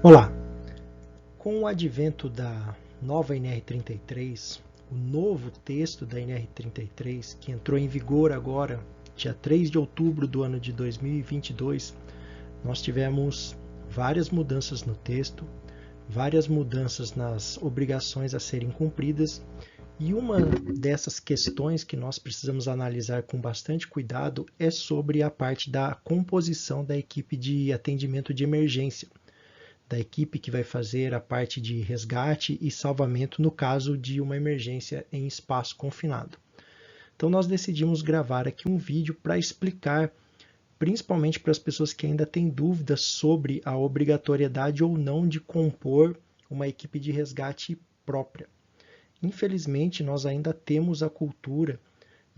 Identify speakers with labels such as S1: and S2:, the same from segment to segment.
S1: Olá! Com o advento da nova NR33, o novo texto da NR33, que entrou em vigor agora, dia 3 de outubro do ano de 2022, nós tivemos várias mudanças no texto, várias mudanças nas obrigações a serem cumpridas, e uma dessas questões que nós precisamos analisar com bastante cuidado é sobre a parte da composição da equipe de atendimento de emergência, da equipe que vai fazer a parte de resgate e salvamento no caso de uma emergência em espaço confinado. Então nós decidimos gravar aqui um vídeo para explicar, principalmente para as pessoas que ainda têm dúvidas sobre a obrigatoriedade ou não de compor uma equipe de resgate própria. Infelizmente, nós ainda temos a cultura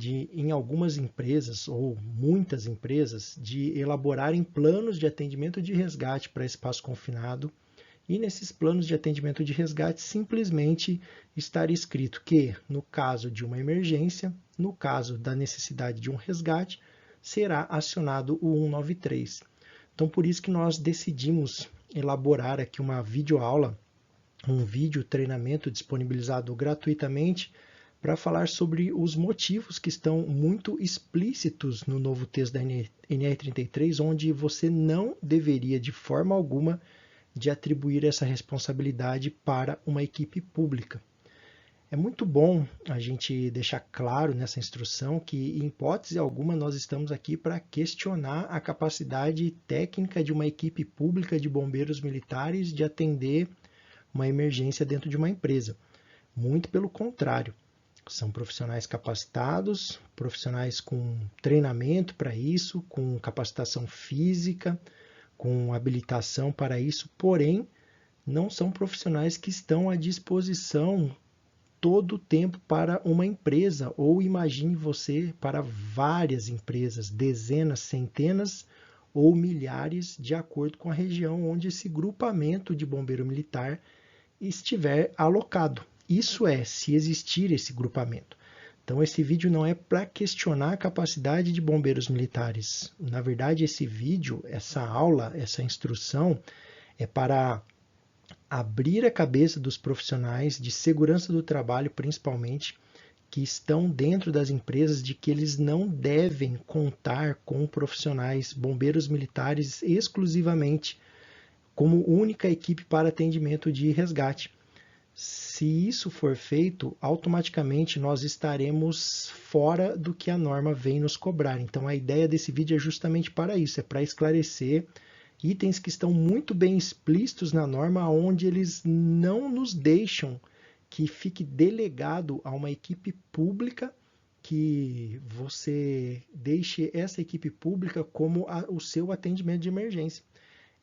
S1: de, em algumas empresas, ou muitas empresas, de elaborarem planos de atendimento de resgate para espaço confinado, e nesses planos de atendimento de resgate simplesmente estar escrito que, no caso de uma emergência, no caso da necessidade de um resgate, será acionado o 193. Então, por isso que nós decidimos elaborar aqui uma videoaula, um vídeo treinamento disponibilizado gratuitamente para falar sobre os motivos que estão muito explícitos no novo texto da NR33, onde você não deveria de forma alguma de atribuir essa responsabilidade para uma equipe pública. É muito bom a gente deixar claro nessa instrução que, em hipótese alguma, nós estamos aqui para questionar a capacidade técnica de uma equipe pública de bombeiros militares de atender uma emergência dentro de uma empresa. Muito pelo contrário, são profissionais capacitados, profissionais com treinamento para isso, com capacitação física, com habilitação para isso, porém, não são profissionais que estão à disposição todo o tempo para uma empresa, ou imagine você para várias empresas, dezenas, centenas ou milhares, de acordo com a região onde esse grupamento de bombeiro militar estiver alocado. Isso é, se existir esse grupamento. Então, esse vídeo não é para questionar a capacidade de bombeiros militares. Na verdade, esse vídeo, essa aula, essa instrução é para abrir a cabeça dos profissionais de segurança do trabalho, principalmente, que estão dentro das empresas, de que eles não devem contar com profissionais, bombeiros militares, exclusivamente como única equipe para atendimento de resgate. Se isso for feito, automaticamente nós estaremos fora do que a norma vem nos cobrar. Então a ideia desse vídeo é justamente para isso, é para esclarecer itens que estão muito bem explícitos na norma, onde eles não nos deixam que fique delegado a uma equipe pública, que você deixe essa equipe pública como o seu atendimento de emergência.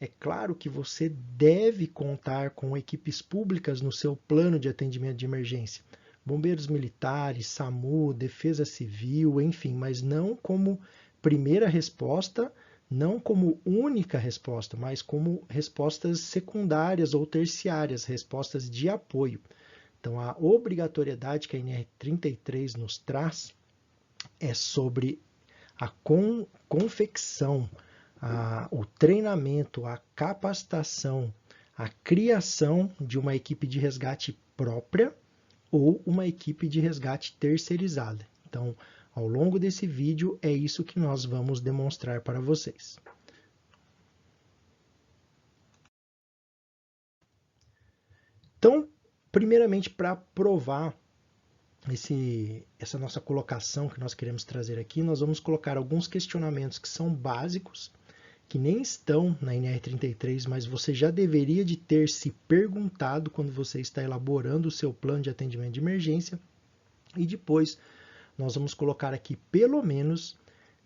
S1: É claro que você deve contar com equipes públicas no seu plano de atendimento de emergência. Bombeiros militares, SAMU, Defesa Civil, enfim, mas não como primeira resposta, não como única resposta, mas como respostas secundárias ou terciárias, respostas de apoio. Então, a obrigatoriedade que a NR33 nos traz é sobre a confecção, o treinamento, a capacitação, a criação de uma equipe de resgate própria ou uma equipe de resgate terceirizada. Então, ao longo desse vídeo, é isso que nós vamos demonstrar para vocês. Então, primeiramente, para provar essa nossa colocação que nós queremos trazer aqui, nós vamos colocar alguns questionamentos que são básicos, que nem estão na NR33, mas você já deveria de ter se perguntado quando você está elaborando o seu plano de atendimento de emergência. E depois nós vamos colocar aqui pelo menos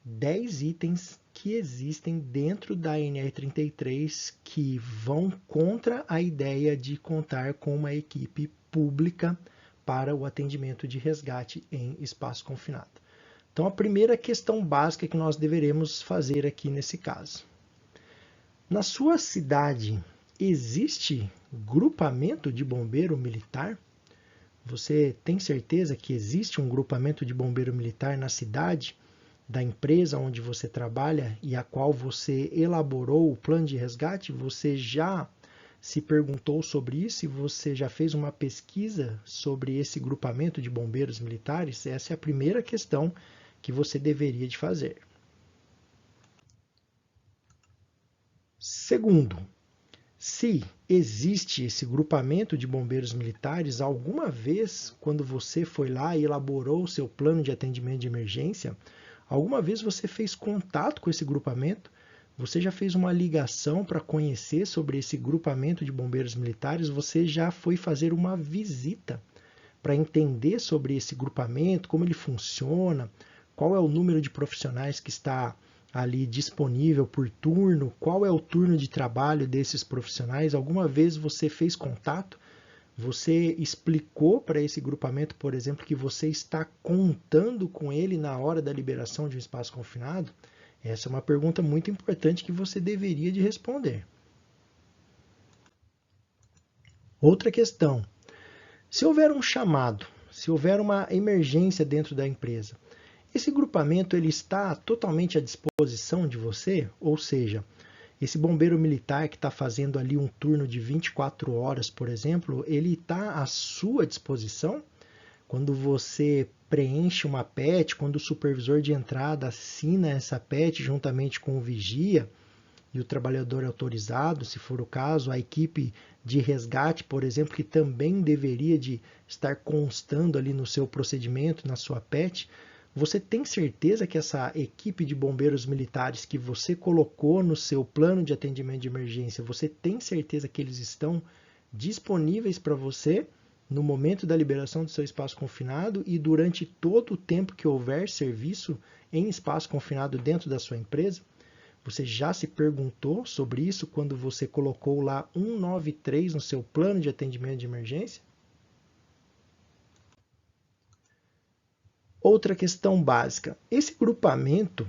S1: 10 itens que existem dentro da NR33 que vão contra a ideia de contar com uma equipe pública para o atendimento de resgate em espaço confinado. Então, a primeira questão básica que nós deveremos fazer aqui nesse caso. Na sua cidade, existe grupamento de bombeiro militar? Você tem certeza que existe um grupamento de bombeiro militar na cidade da empresa onde você trabalha e a qual você elaborou o plano de resgate? Você já se perguntou sobre isso, se você já fez uma pesquisa sobre esse grupamento de bombeiros militares, essa é a primeira questão que você deveria de fazer. Segundo, se existe esse grupamento de bombeiros militares, alguma vez, quando você foi lá e elaborou o seu plano de atendimento de emergência, alguma vez você fez contato com esse grupamento? Você já fez uma ligação para conhecer sobre esse grupamento de bombeiros militares? Você já foi fazer uma visita para entender sobre esse grupamento, como ele funciona, qual é o número de profissionais que está ali disponível por turno, qual é o turno de trabalho desses profissionais? Alguma vez você fez contato? Você explicou para esse grupamento, por exemplo, que você está contando com ele na hora da liberação de um espaço confinado? Essa é uma pergunta muito importante que você deveria de responder. Outra questão: se houver um chamado, se houver uma emergência dentro da empresa, esse grupamento ele está totalmente à disposição de você? Ou seja, esse bombeiro militar que está fazendo ali um turno de 24 horas, por exemplo, ele está à sua disposição? Quando você preenche uma PET, quando o supervisor de entrada assina essa PET juntamente com o vigia e o trabalhador autorizado, se for o caso, a equipe de resgate, por exemplo, que também deveria de estar constando ali no seu procedimento, na sua PET, você tem certeza que essa equipe de bombeiros militares que você colocou no seu plano de atendimento de emergência, você tem certeza que eles estão disponíveis para você no momento da liberação do seu espaço confinado e durante todo o tempo que houver serviço em espaço confinado dentro da sua empresa? Você já se perguntou sobre isso quando você colocou lá 193 no seu plano de atendimento de emergência? Outra questão básica: esse grupamento,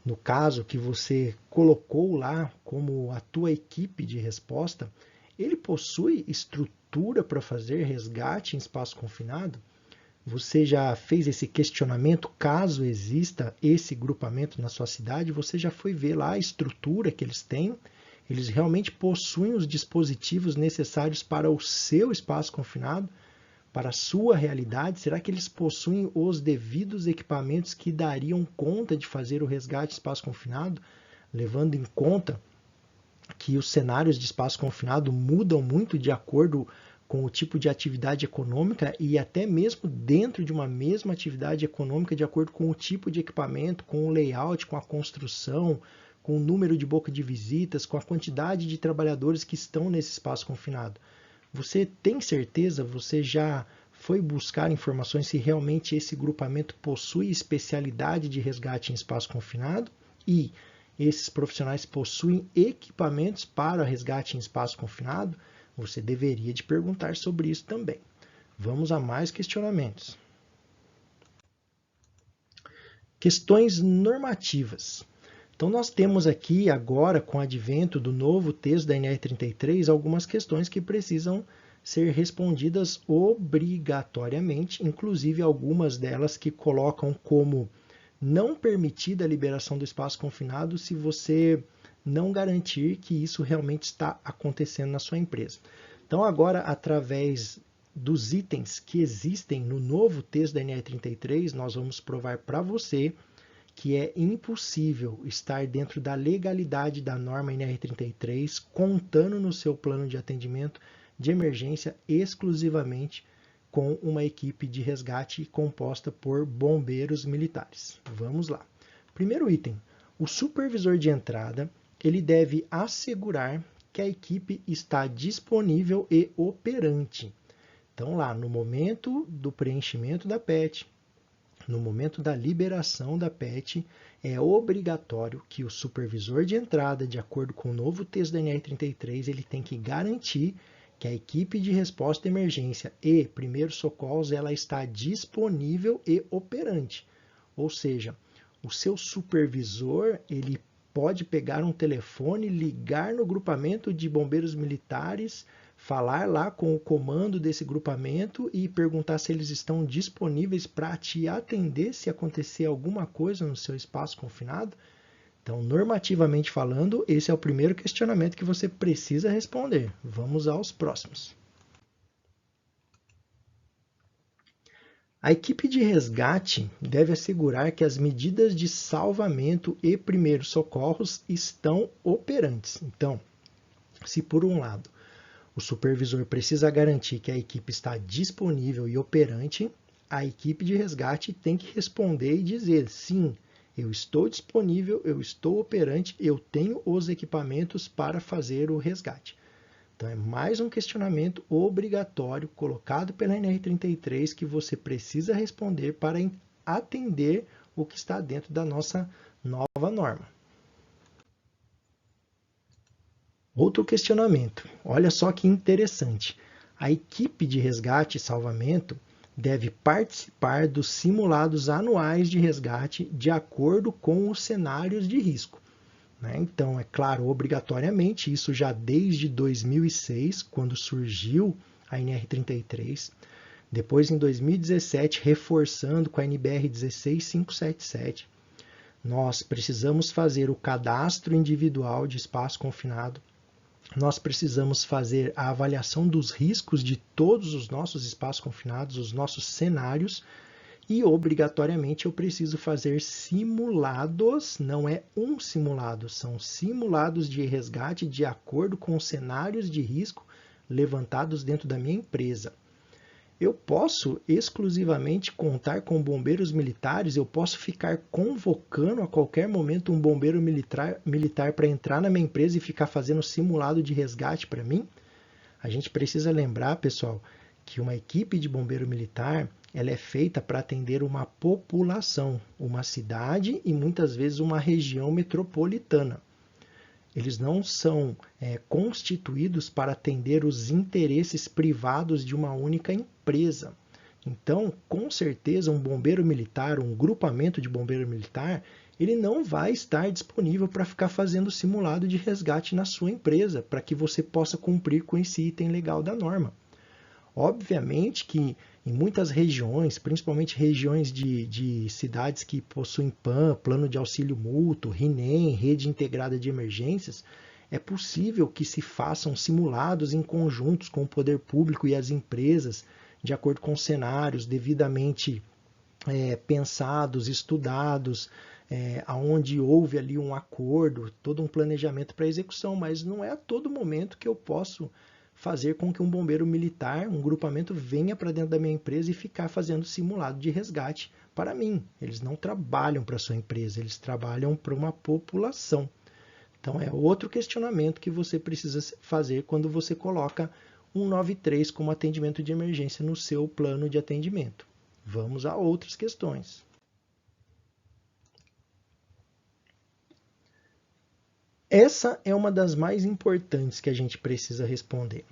S1: no caso que você colocou lá como a tua equipe de resposta, ele possui estrutura para fazer resgate em espaço confinado? Você já fez esse questionamento? Caso exista esse grupamento na sua cidade, você já foi ver lá a estrutura que eles têm? Eles realmente possuem os dispositivos necessários para o seu espaço confinado? Para a sua realidade? Será que eles possuem os devidos equipamentos que dariam conta de fazer o resgate de espaço confinado, levando em conta que os cenários de espaço confinado mudam muito de acordo com o tipo de atividade econômica e até mesmo dentro de uma mesma atividade econômica, de acordo com o tipo de equipamento, com o layout, com a construção, com o número de boca de visitas, com a quantidade de trabalhadores que estão nesse espaço confinado? Você tem certeza? Você já foi buscar informações se realmente esse grupamento possui especialidade de resgate em espaço confinado? E esses profissionais possuem equipamentos para resgate em espaço confinado? Você deveria de perguntar sobre isso também. Vamos a mais questionamentos. Questões normativas. Então nós temos aqui agora, com o advento do novo texto da NR33, algumas questões que precisam ser respondidas obrigatoriamente, inclusive algumas delas que colocam como não permitida a liberação do espaço confinado se você não garantir que isso realmente está acontecendo na sua empresa. Então agora, através dos itens que existem no novo texto da NR33, nós vamos provar para você que é impossível estar dentro da legalidade da norma NR33, contando no seu plano de atendimento de emergência exclusivamente com uma equipe de resgate composta por bombeiros militares. Vamos lá. Primeiro item: o supervisor de entrada ele deve assegurar que a equipe está disponível e operante. Então, lá no momento do preenchimento da PET, no momento da liberação da PET, é obrigatório que o supervisor de entrada, de acordo com o novo texto da NR33, ele tem que garantir que a equipe de resposta à emergência e primeiros socorros ela está disponível e operante. Ou seja, o seu supervisor ele pode pegar um telefone, ligar no grupamento de bombeiros militares, falar lá com o comando desse grupamento e perguntar se eles estão disponíveis para te atender se acontecer alguma coisa no seu espaço confinado. Então, normativamente falando, esse é o primeiro questionamento que você precisa responder. Vamos aos próximos. A equipe de resgate deve assegurar que as medidas de salvamento e primeiros socorros estão operantes. Então, se por um lado o supervisor precisa garantir que a equipe está disponível e operante, a equipe de resgate tem que responder e dizer: sim, eu estou disponível, eu estou operante, eu tenho os equipamentos para fazer o resgate. Então é mais um questionamento obrigatório colocado pela NR33 que você precisa responder para atender o que está dentro da nossa nova norma. Outro questionamento, olha só que interessante. A equipe de resgate e salvamento deve participar dos simulados anuais de resgate de acordo com os cenários de risco. Então, é claro, obrigatoriamente, isso já desde 2006, quando surgiu a NR33, depois em 2017, reforçando com a NBR 16577, nós precisamos fazer o cadastro individual de espaço confinado, nós precisamos fazer a avaliação dos riscos de todos os nossos espaços confinados, os nossos cenários, e obrigatoriamente eu preciso fazer simulados, não é um simulado, são simulados de resgate de acordo com os cenários de risco levantados dentro da minha empresa. Eu posso exclusivamente contar com bombeiros militares, eu posso ficar convocando a qualquer momento um bombeiro militar para entrar na minha empresa e ficar fazendo simulado de resgate para mim? A gente precisa lembrar, pessoal, que uma equipe de bombeiro militar ela é feita para atender uma população, uma cidade e muitas vezes uma região metropolitana. Eles não são constituídos para atender os interesses privados de uma única empresa. Então, com certeza, um bombeiro militar, um grupamento de bombeiro militar, ele não vai estar disponível para ficar fazendo simulado de resgate na sua empresa, para que você possa cumprir com esse item legal da norma. Obviamente que em muitas regiões, principalmente regiões de cidades que possuem PAN, Plano de Auxílio Mútuo, RINEM, Rede Integrada de Emergências, é possível que se façam simulados em conjuntos com o poder público e as empresas, de acordo com cenários devidamente pensados, estudados, onde houve ali um acordo, todo um planejamento para execução, mas não é a todo momento que eu posso fazer com que um bombeiro militar, um grupamento, venha para dentro da minha empresa e ficar fazendo simulado de resgate para mim. Eles não trabalham para a sua empresa, eles trabalham para uma população. Então é outro questionamento que você precisa fazer quando você coloca 193 como atendimento de emergência no seu plano de atendimento. Vamos a outras questões. Essa é uma das mais importantes que a gente precisa responder.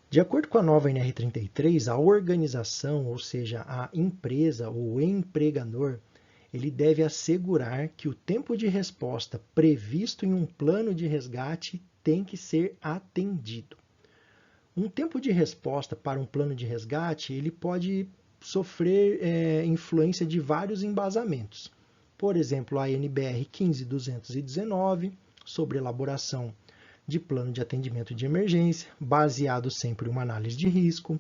S1: De acordo com a nova NR33, a organização, ou seja, a empresa ou o empregador, ele deve assegurar que o tempo de resposta previsto em um plano de resgate tem que ser atendido. Um tempo de resposta para um plano de resgate, ele pode sofrer influência de vários embasamentos. Por exemplo, a NBR 15219, sobre elaboração de plano de atendimento de emergência, baseado sempre em uma análise de risco.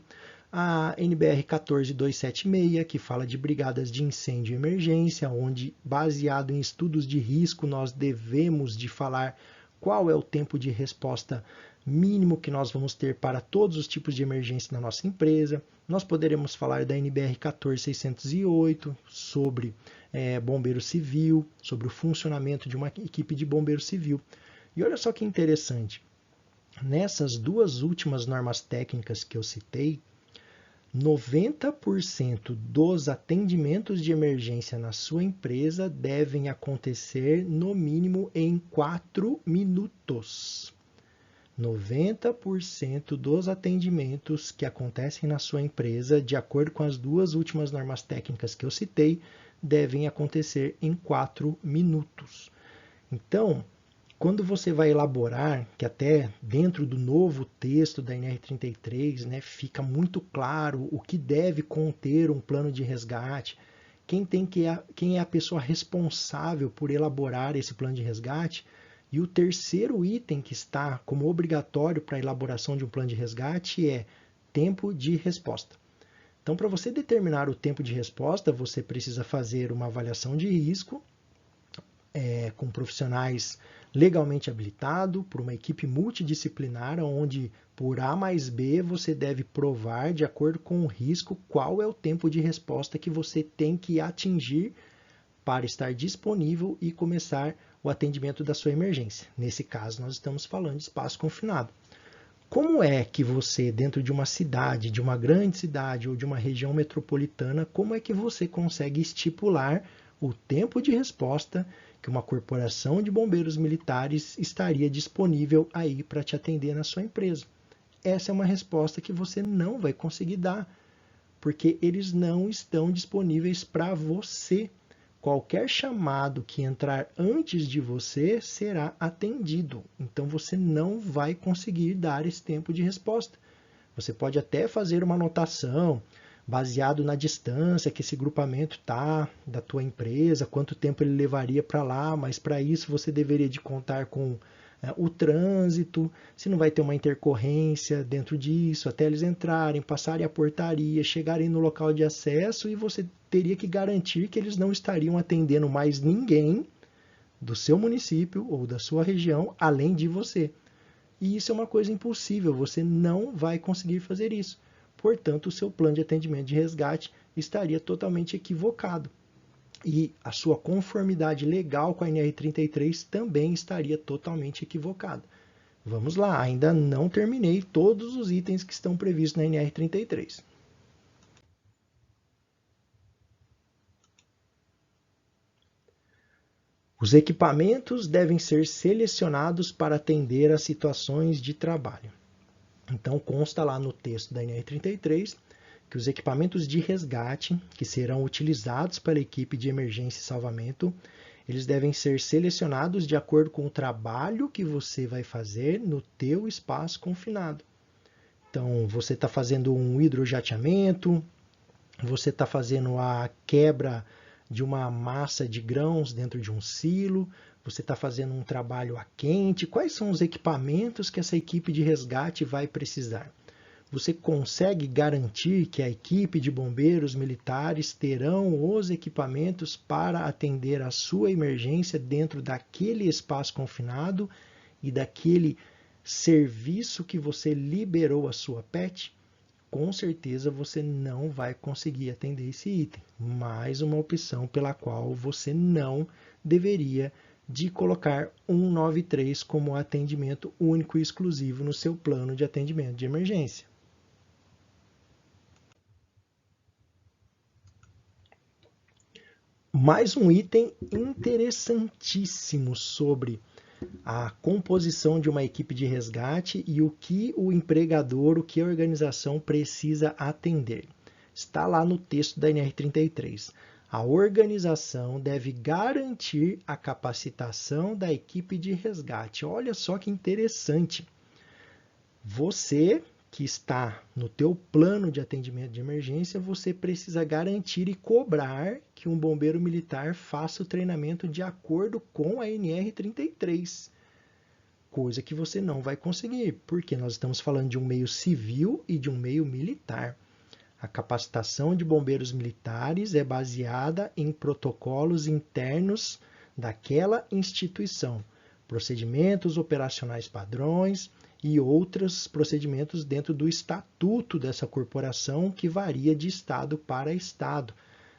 S1: A NBR 14276, que fala de brigadas de incêndio e emergência, onde, baseado em estudos de risco, nós devemos de falar qual é o tempo de resposta mínimo que nós vamos ter para todos os tipos de emergência na nossa empresa. Nós poderemos falar da NBR 14608, sobre bombeiro civil, sobre o funcionamento de uma equipe de bombeiro civil. E olha só que interessante, nessas duas últimas normas técnicas que eu citei, 90% dos atendimentos de emergência na sua empresa devem acontecer no mínimo em 4 minutos. 90% dos atendimentos que acontecem na sua empresa, de acordo com as duas últimas normas técnicas que eu citei, devem acontecer em 4 minutos. Então, quando você vai elaborar, que até dentro do novo texto da NR33, fica muito claro o que deve conter um plano de resgate, quem é a pessoa responsável por elaborar esse plano de resgate. E o terceiro item que está como obrigatório para a elaboração de um plano de resgate é tempo de resposta. Então, para você determinar o tempo de resposta, você precisa fazer uma avaliação de risco com profissionais legalmente habilitados, por uma equipe multidisciplinar, onde por A mais B você deve provar, de acordo com o risco, qual é o tempo de resposta que você tem que atingir para estar disponível e começar o atendimento da sua emergência. Nesse caso, nós estamos falando de espaço confinado. Como é que você, dentro de uma cidade, de uma grande cidade ou de uma região metropolitana, como é que você consegue estipular o tempo de resposta que uma corporação de bombeiros militares estaria disponível aí para te atender na sua empresa? Essa é uma resposta que você não vai conseguir dar, porque eles não estão disponíveis para você. Qualquer chamado que entrar antes de você será atendido. Então você não vai conseguir dar esse tempo de resposta. Você pode até fazer uma anotação baseado na distância que esse grupamento está da tua empresa, quanto tempo ele levaria para lá, mas para isso você deveria de contar com o trânsito, se não vai ter uma intercorrência dentro disso, até eles entrarem, passarem a portaria, chegarem no local de acesso, e você teria que garantir que eles não estariam atendendo mais ninguém do seu município ou da sua região, além de você. E isso é uma coisa impossível, você não vai conseguir fazer isso. Portanto, o seu plano de atendimento de resgate estaria totalmente equivocado. E a sua conformidade legal com a NR33 também estaria totalmente equivocada. Vamos lá, ainda não terminei todos os itens que estão previstos na NR33. Os equipamentos devem ser selecionados para atender às situações de trabalho. Então, consta lá no texto da NR33 que os equipamentos de resgate que serão utilizados pela equipe de emergência e salvamento, eles devem ser selecionados de acordo com o trabalho que você vai fazer no teu espaço confinado. Então, você está fazendo um hidrojateamento, você está fazendo a quebra de uma massa de grãos dentro de um silo, você está fazendo um trabalho a quente. Quais são os equipamentos que essa equipe de resgate vai precisar? Você consegue garantir que a equipe de bombeiros militares terão os equipamentos para atender a sua emergência dentro daquele espaço confinado e daquele serviço que você liberou a sua PET? Com certeza você não vai conseguir atender esse item. Mais uma opção pela qual você não deveria de colocar 193 como atendimento único e exclusivo no seu plano de atendimento de emergência. Mais um item interessantíssimo sobre a composição de uma equipe de resgate e o que o empregador, o que a organização precisa atender. Está lá no texto da NR33. A organização deve garantir a capacitação da equipe de resgate. Olha só que interessante. Você que está no teu plano de atendimento de emergência, você precisa garantir e cobrar que um bombeiro militar faça o treinamento de acordo com a NR33. Coisa que você não vai conseguir, porque nós estamos falando de um meio civil e de um meio militar. A capacitação de bombeiros militares é baseada em protocolos internos daquela instituição, procedimentos operacionais padrões e outros procedimentos dentro do estatuto dessa corporação, que varia de estado para estado.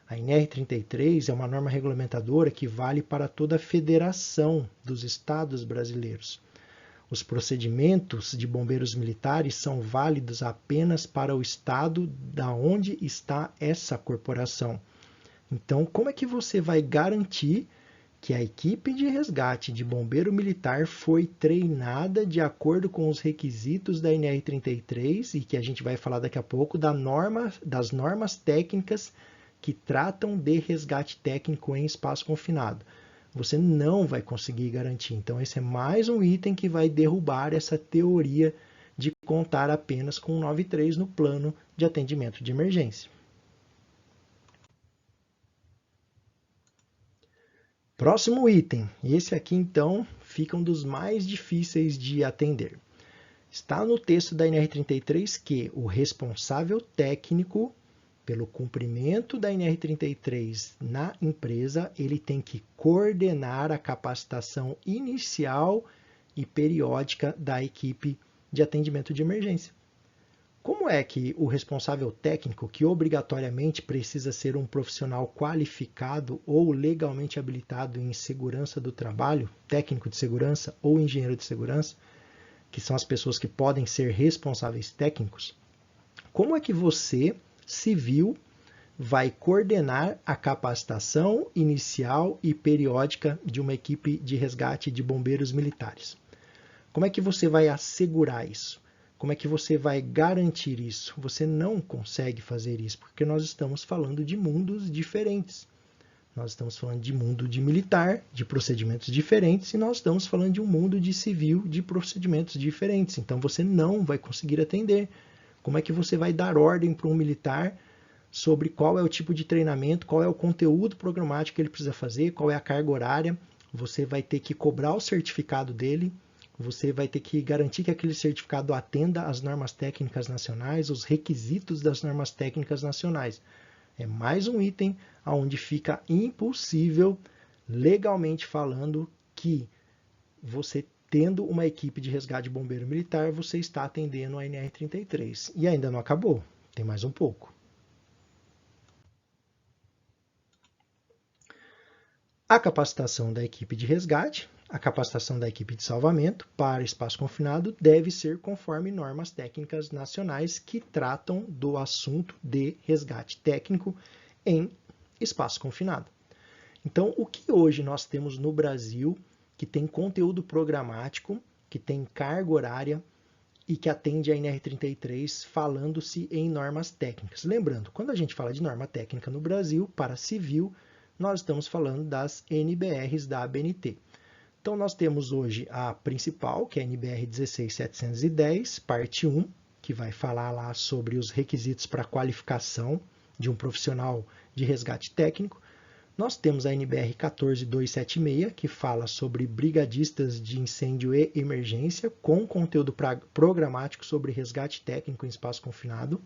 S1: A NR33 é uma norma regulamentadora que vale para toda a federação dos estados brasileiros. Os procedimentos de bombeiros militares são válidos apenas para o estado da onde está essa corporação. Então, como é que você vai garantir que a equipe de resgate de bombeiro militar foi treinada de acordo com os requisitos da NR33 e que a gente vai falar daqui a pouco das normas técnicas que tratam de resgate técnico em espaço confinado? Você não vai conseguir garantir. Então, esse é mais um item que vai derrubar essa teoria de contar apenas com 93 no plano de atendimento de emergência. Próximo item. Esse aqui, então, fica um dos mais difíceis de atender. Está no texto da NR33 que o responsável técnico pelo cumprimento da NR33 na empresa, ele tem que coordenar a capacitação inicial e periódica da equipe de atendimento de emergência. Como é que o responsável técnico, que obrigatoriamente precisa ser um profissional qualificado ou legalmente habilitado em segurança do trabalho, técnico de segurança ou engenheiro de segurança, que são as pessoas que podem ser responsáveis técnicos, como é que você, civil, vai coordenar a capacitação inicial e periódica de uma equipe de resgate de bombeiros militares? Como é que você vai assegurar isso? Como é que você vai garantir isso? Você não consegue fazer isso, porque nós estamos falando de mundos diferentes. Nós estamos falando de mundo de militar, de procedimentos diferentes, e nós estamos falando de um mundo de civil, de procedimentos diferentes. Então você não vai conseguir atender. Como é que você vai dar ordem para um militar sobre qual é o tipo de treinamento, qual é o conteúdo programático que ele precisa fazer, qual é a carga horária? Você vai ter que cobrar o certificado dele, você vai ter que garantir que aquele certificado atenda às normas técnicas nacionais, os requisitos das normas técnicas nacionais. É mais um item onde fica impossível, legalmente falando, que você, tendo uma equipe de resgate de bombeiro militar, você está atendendo a NR33. E ainda não acabou, tem mais um pouco. A capacitação da equipe de resgate, a capacitação da equipe de salvamento para espaço confinado deve ser conforme normas técnicas nacionais que tratam do assunto de resgate técnico em espaço confinado. Então, o que hoje nós temos no Brasil que tem conteúdo programático, que tem carga horária e que atende a NR33 falando-se em normas técnicas? Lembrando, quando a gente fala de norma técnica no Brasil, para civil, nós estamos falando das NBRs da ABNT. Então, nós temos hoje a principal, que é a NBR 16710, parte 1, que vai falar lá sobre os requisitos para qualificação de um profissional de resgate técnico. Nós temos a NBR 14276, que fala sobre brigadistas de incêndio e emergência, com conteúdo programático sobre resgate técnico em espaço confinado.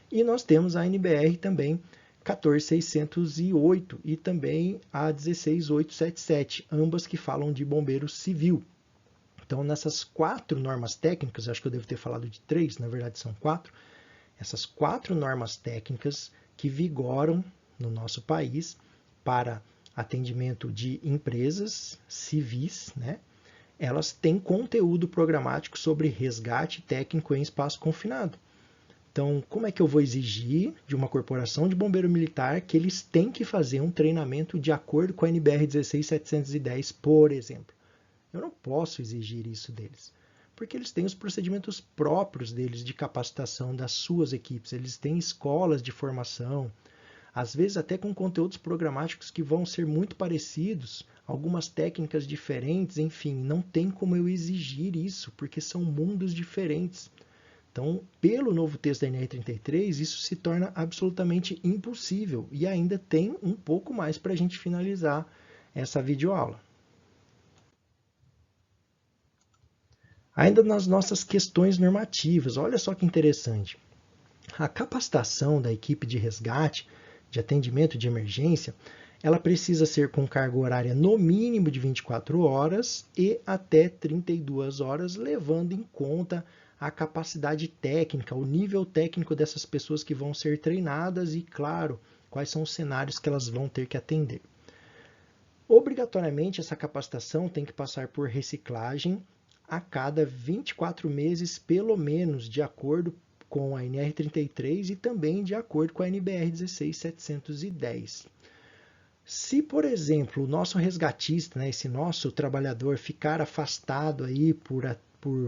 S1: E nós temos a NBR também 14608 e também a 16877, ambas que falam de bombeiro civil. Então, nessas 4 normas técnicas, acho que eu devo ter falado de 3, na verdade são 4, essas 4 normas técnicas que vigoram no nosso país para atendimento de empresas civis, né? Elas têm conteúdo programático sobre resgate técnico em espaço confinado. Então, como é que eu vou exigir de uma corporação de bombeiro militar que eles têm que fazer um treinamento de acordo com a NBR 16710, por exemplo? Eu não posso exigir isso deles, porque eles têm os procedimentos próprios deles de capacitação das suas equipes, eles têm escolas de formação, às vezes até com conteúdos programáticos que vão ser muito parecidos, algumas técnicas diferentes, enfim, não tem como eu exigir isso, porque são mundos diferentes. Então, pelo novo texto da NR33, isso se torna absolutamente impossível e ainda tem um pouco mais para a gente finalizar essa videoaula. Ainda nas nossas questões normativas, olha só que interessante. A capacitação da equipe de resgate, de atendimento de emergência, ela precisa ser com carga horária no mínimo de 24 horas e até 32 horas, levando em conta a capacidade técnica, o nível técnico dessas pessoas que vão ser treinadas e, claro, quais são os cenários que elas vão ter que atender. Obrigatoriamente, essa capacitação tem que passar por reciclagem a cada 24 meses, pelo menos, de acordo com a NR33 e também de acordo com a NBR 16710. Se, por exemplo, o nosso resgatista, né, esse nosso trabalhador, ficar afastado aí por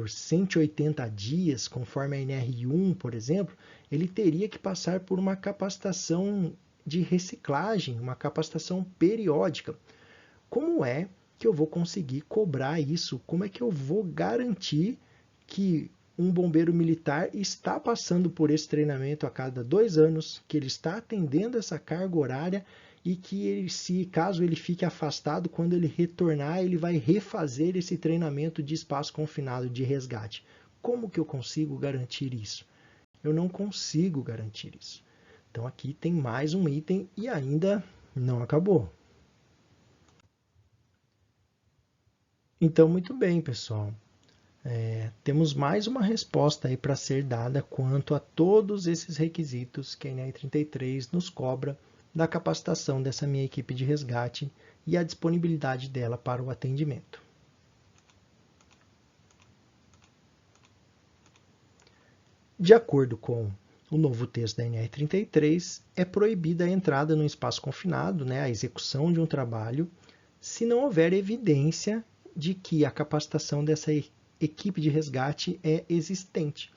S1: 180 dias, conforme a NR1, por exemplo, ele teria que passar por uma capacitação de reciclagem, uma capacitação periódica. Como é que eu vou conseguir cobrar isso? Como é que eu vou garantir que um bombeiro militar está passando por esse treinamento a cada 2 anos, que ele está atendendo essa carga horária e que caso ele fique afastado, quando ele retornar, ele vai refazer esse treinamento de espaço confinado de resgate. Como que eu consigo garantir isso? Eu não consigo garantir isso. Então aqui tem mais um item e ainda não acabou. Então, muito bem, pessoal. Temos mais uma resposta aí para ser dada quanto a todos esses requisitos que a NR33 nos cobra da capacitação dessa minha equipe de resgate e a disponibilidade dela para o atendimento. De acordo com o novo texto da NR33, é proibida a entrada no espaço confinado, a execução de um trabalho, se não houver evidência de que a capacitação dessa equipe de resgate é existente.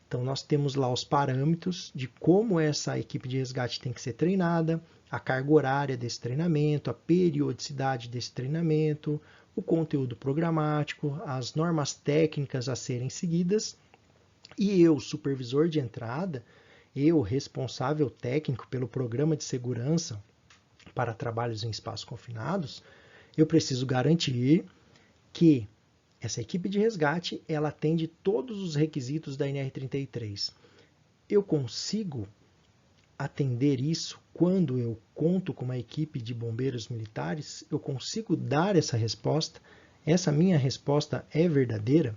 S1: Então, nós temos lá os parâmetros de como essa equipe de resgate tem que ser treinada, a carga horária desse treinamento, a periodicidade desse treinamento, o conteúdo programático, as normas técnicas a serem seguidas. E eu, supervisor de entrada, eu, responsável técnico pelo programa de segurança para trabalhos em espaços confinados, eu preciso garantir que essa equipe de resgate ela atende todos os requisitos da NR33. Eu consigo atender isso quando eu conto com uma equipe de bombeiros militares? Eu consigo dar essa resposta? Essa minha resposta é verdadeira?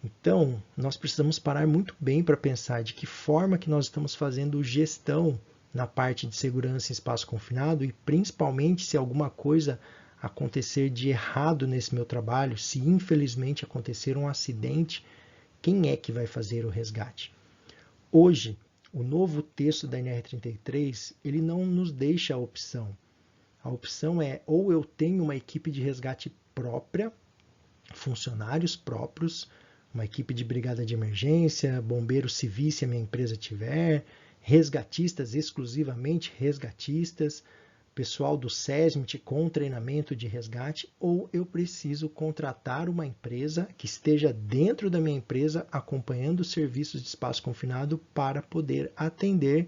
S1: Então, nós precisamos parar muito bem para pensar de que forma que nós estamos fazendo gestão na parte de segurança em espaço confinado e principalmente se alguma coisa acontecer de errado nesse meu trabalho, se infelizmente acontecer um acidente, quem é que vai fazer o resgate? Hoje, o novo texto da NR33, ele não nos deixa a opção. A opção é ou eu tenho uma equipe de resgate própria, funcionários próprios, uma equipe de brigada de emergência, bombeiros civis se a minha empresa tiver, resgatistas, exclusivamente resgatistas, pessoal do SESMIT com treinamento de resgate, ou eu preciso contratar uma empresa que esteja dentro da minha empresa acompanhando os serviços de espaço confinado para poder atender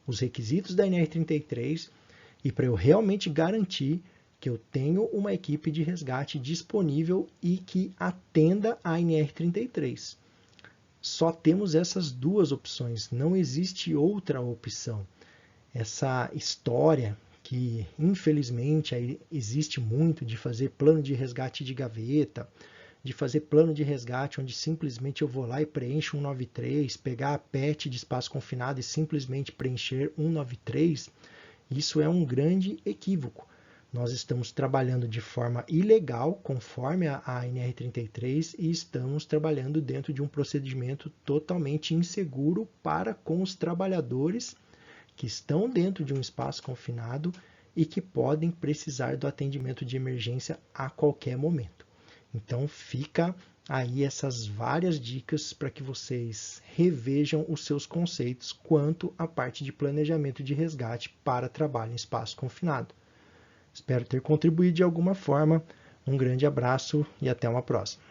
S1: os requisitos da NR33 e para eu realmente garantir que eu tenho uma equipe de resgate disponível e que atenda a NR33. Só temos essas duas opções, não existe outra opção. Essa história que infelizmente existe muito de fazer plano de resgate de gaveta, de fazer plano de resgate onde simplesmente eu vou lá e preencho 193, pegar a PET de espaço confinado e simplesmente preencher 193, isso é um grande equívoco. Nós estamos trabalhando de forma ilegal, conforme a NR33, e estamos trabalhando dentro de um procedimento totalmente inseguro para com os trabalhadores que estão dentro de um espaço confinado e que podem precisar do atendimento de emergência a qualquer momento. Então fica aí essas várias dicas para que vocês revejam os seus conceitos quanto à parte de planejamento de resgate para trabalho em espaço confinado. Espero ter contribuído de alguma forma. Um grande abraço e até uma próxima.